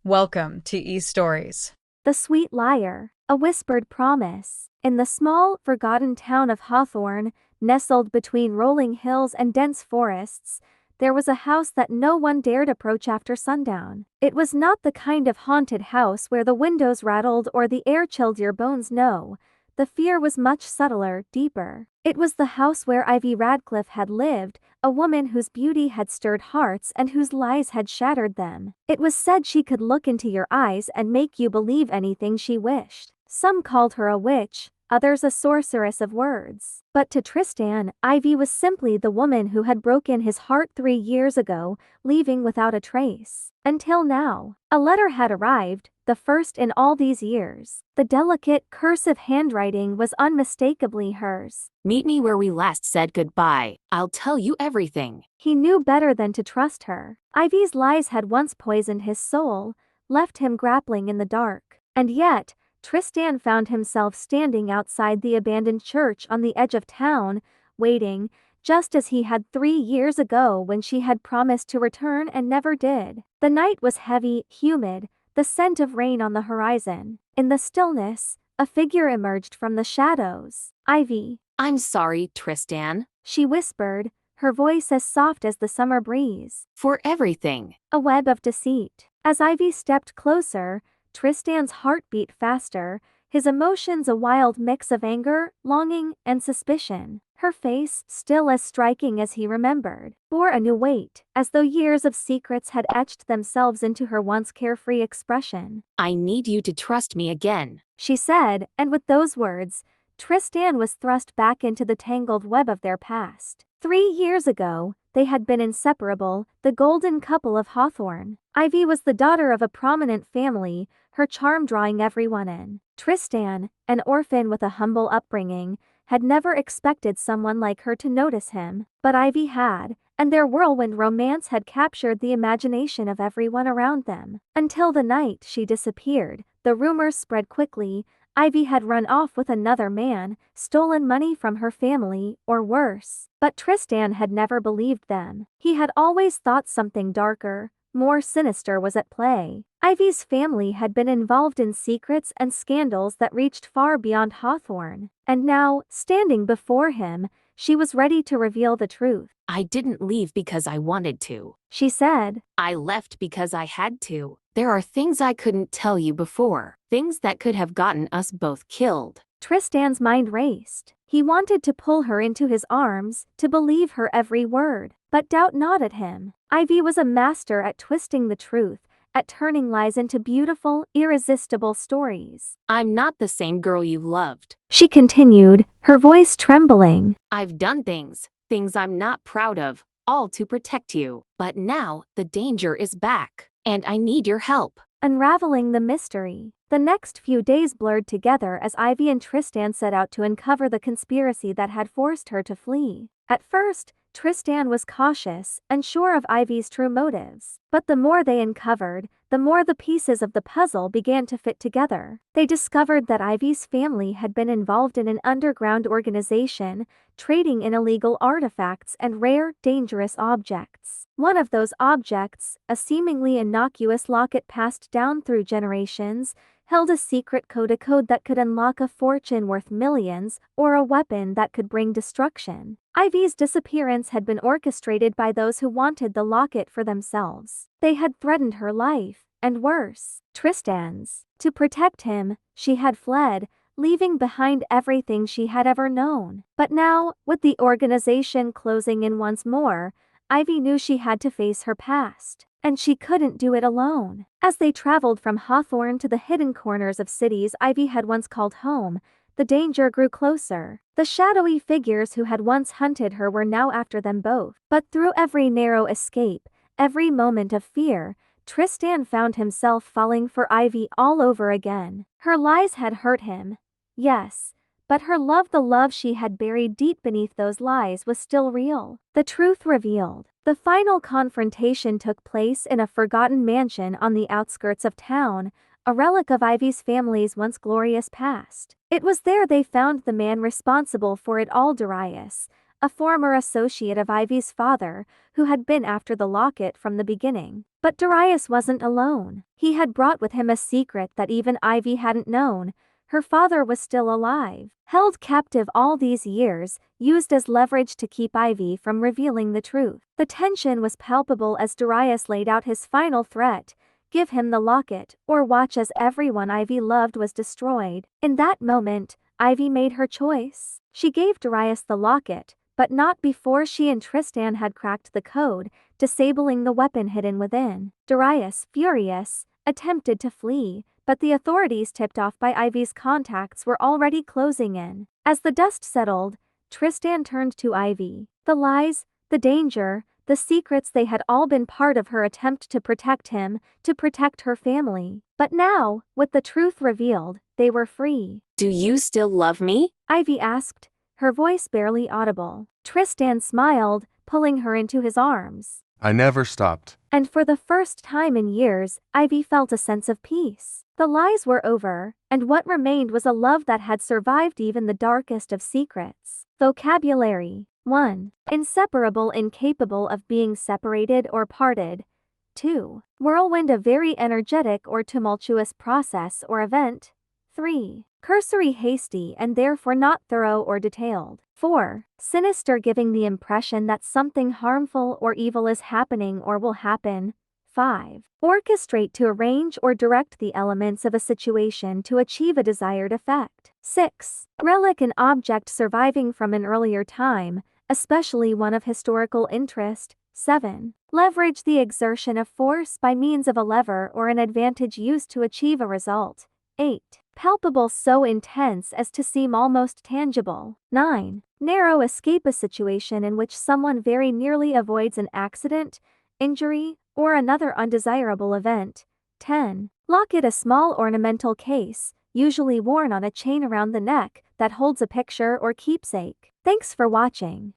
Welcome to eStories. The Sweet Liar, a Whispered Promise. In the small, forgotten town of Hawthorne, nestled between rolling hills and dense forests, there was a house that no one dared approach after sundown. It was not the kind of haunted house where the windows rattled or the air chilled your bones, no. The fear was much subtler, deeper. It was the house where Ivy Radcliffe had lived, a woman whose beauty had stirred hearts and whose lies had shattered them. It was said she could look into your eyes and make you believe anything she wished. Some called her a witch, others a sorceress of words. But to Tristan, Ivy was simply the woman who had broken his heart 3 years ago, leaving without a trace. Until now, a letter had arrived, the first in all these years. The delicate, cursive handwriting was unmistakably hers. Meet me where we last said goodbye. I'll tell you everything. He knew better than to trust her. Ivy's lies had once poisoned his soul, left him grappling in the dark. And yet, Tristan found himself standing outside the abandoned church on the edge of town, waiting, just as he had 3 years ago when she had promised to return and never did. The night was heavy, humid, the scent of rain on the horizon. In the stillness, a figure emerged from the shadows. Ivy. I'm sorry, Tristan. She whispered, her voice as soft as the summer breeze. For everything. A web of deceit. As Ivy stepped closer, Tristan's heart beat faster, his emotions a wild mix of anger, longing, and suspicion. Her face, still as striking as he remembered, bore a new weight, as though years of secrets had etched themselves into her once carefree expression. I need you to trust me again, she said, and with those words, Tristan was thrust back into the tangled web of their past. 3 years ago, they had been inseparable, the golden couple of Hawthorne. Ivy was the daughter of a prominent family, her charm drawing everyone in. Tristan, an orphan with a humble upbringing, had never expected someone like her to notice him, but Ivy had, and their whirlwind romance had captured the imagination of everyone around them. Until the night she disappeared, the rumors spread quickly. Ivy had run off with another man, stolen money from her family, or worse. But Tristan had never believed them. He had always thought something darker, more sinister was at play. Ivy's family had been involved in secrets and scandals that reached far beyond Hawthorne. And now, standing before him, she was ready to reveal the truth. I didn't leave because I wanted to. She said. I left because I had to. There are things I couldn't tell you before, things that could have gotten us both killed. Tristan's mind raced. He wanted to pull her into his arms, to believe her every word. But doubt gnawed at him. Ivy was a master at twisting the truth, at turning lies into beautiful, irresistible stories. I'm not the same girl you loved, she continued, her voice trembling. I've done things I'm not proud of, all to protect you. But now, the danger is back, and I need your help. Unraveling the mystery. The next few days blurred together as Ivy and Tristan set out to uncover the conspiracy that had forced her to flee. At first, Tristan was cautious, unsure of Ivy's true motives. But the more they uncovered, the more the pieces of the puzzle began to fit together. They discovered that Ivy's family had been involved in an underground organization, trading in illegal artifacts and rare, dangerous objects. One of those objects, a seemingly innocuous locket passed down through generations, held a secret code that could unlock a fortune worth millions, or a weapon that could bring destruction. Ivy's disappearance had been orchestrated by those who wanted the locket for themselves. They had threatened her life, and worse, Tristan's. To protect him, she had fled, leaving behind everything she had ever known. But now, with the organization closing in once more, Ivy knew she had to face her past. And she couldn't do it alone. As they traveled from Hawthorne to the hidden corners of cities Ivy had once called home, the danger grew closer. The shadowy figures who had once hunted her were now after them both. But through every narrow escape, every moment of fear, Tristan found himself falling for Ivy all over again. Her lies had hurt him. Yes. But her love, the love she had buried deep beneath those lies, was still real. The truth revealed. The final confrontation took place in a forgotten mansion on the outskirts of town, a relic of Ivy's family's once glorious past. It was there they found the man responsible for it all, Darius, a former associate of Ivy's father, who had been after the locket from the beginning. But Darius wasn't alone. He had brought with him a secret that even Ivy hadn't known. Her father was still alive, held captive all these years, used as leverage to keep Ivy from revealing the truth. The tension was palpable as Darius laid out his final threat: give him the locket, or watch as everyone Ivy loved was destroyed. In that moment, Ivy made her choice. She gave Darius the locket, but not before she and Tristan had cracked the code, disabling the weapon hidden within. Darius, furious, attempted to flee, but the authorities, tipped off by Ivy's contacts, were already closing in. As the dust settled, Tristan turned to Ivy. The lies, the danger, the secrets, they had all been part of her attempt to protect him, to protect her family. But now, with the truth revealed, they were free. Do you still love me? Ivy asked, her voice barely audible. Tristan smiled, pulling her into his arms. I never stopped. And for the first time in years, Ivy felt a sense of peace. The lies were over, and what remained was a love that had survived even the darkest of secrets. Vocabulary: 1. Inseparable, incapable of being separated or parted. 2. Whirlwind, a very energetic or tumultuous process or event. 3. Cursory, hasty, and therefore not thorough or detailed. 4. Sinister, giving the impression that something harmful or evil is happening or will happen. 5. Orchestrate, to arrange or direct the elements of a situation to achieve a desired effect. 6. Relic, an object surviving from an earlier time, especially one of historical interest. 7. Leverage, the exertion of force by means of a lever or an advantage used to achieve a result. 8. Palpable, so intense as to seem almost tangible. 9. Narrow, escape, a situation in which someone very nearly avoids an accident, injury, or another undesirable event. 10. Locket, a small ornamental case, usually worn on a chain around the neck, that holds a picture or keepsake. Thanks for watching.